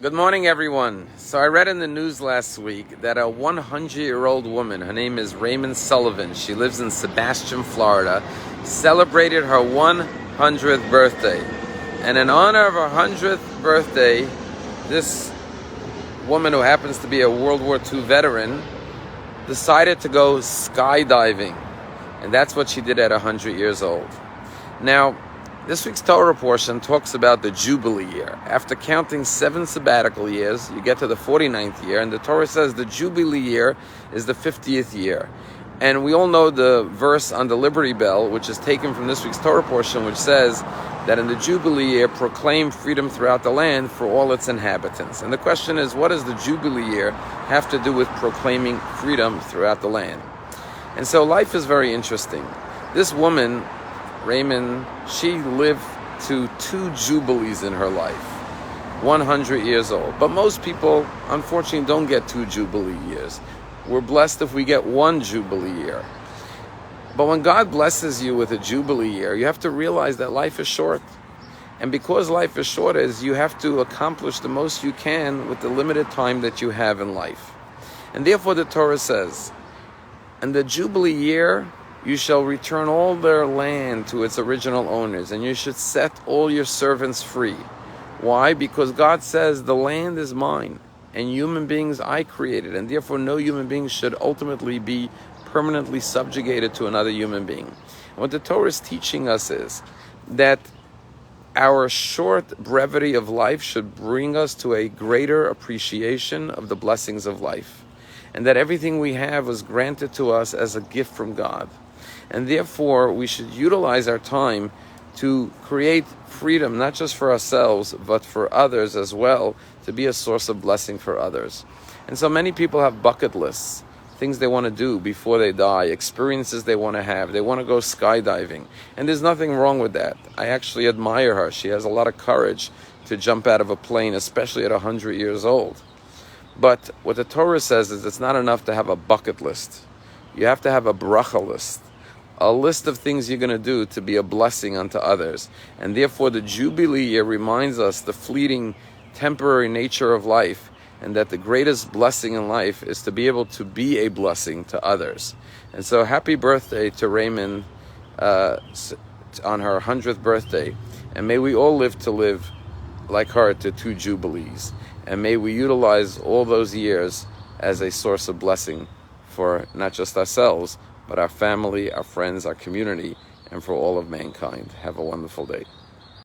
Good morning, everyone. So I read in the news last week that a 100-year-old woman, her name is Raymond Sullivan, she lives in Sebastian, Florida, celebrated her 100th birthday. And in honor of her 100th birthday, this woman, who happens to be a World War II veteran, decided to go skydiving. And that's what she did at 100 years old. Now, this week's Torah portion talks about the Jubilee year. After counting 7 sabbatical years, you get to the 49th year, and the Torah says the Jubilee year is the 50th year. And we all know the verse on the Liberty Bell, which is taken from this week's Torah portion, which says that in the Jubilee year, proclaim freedom throughout the land for all its inhabitants. And the question is, what does the Jubilee year have to do with proclaiming freedom throughout the land? And so life is very interesting. This woman, Raymond, she lived to 2 jubilees in her life, 100 years old. But most people, unfortunately, don't get 2 jubilee years. We're blessed if we get 1 jubilee year. But when God blesses you with a jubilee year, you have to realize that life is short. And because life is short, you have to accomplish the most you can with the limited time that you have in life. And therefore the Torah says, in the jubilee year, you shall return all their land to its original owners, and you should set all your servants free. Why? Because God says the land is mine, and human beings I created, and therefore no human being should ultimately be permanently subjugated to another human being. And what the Torah is teaching us is that our short brevity of life should bring us to a greater appreciation of the blessings of life, and that everything we have was granted to us as a gift from God. And therefore, we should utilize our time to create freedom, not just for ourselves, but for others as well, to be a source of blessing for others. And so many people have bucket lists, things they want to do before they die, experiences they want to have. They want to go skydiving. And there's nothing wrong with that. I actually admire her. She has a lot of courage to jump out of a plane, especially at 100 years old. But what the Torah says is it's not enough to have a bucket list. You have to have a bracha list. A list of things you're going to do to be a blessing unto others. And therefore the Jubilee year reminds us the fleeting, temporary nature of life, and that the greatest blessing in life is to be able to be a blessing to others. And so happy birthday to Raymond on her 100th birthday. And may we all live like her to 2 jubilees. And may we utilize all those years as a source of blessing for not just ourselves, but our family, our friends, our community, and for all of mankind. Have a wonderful day.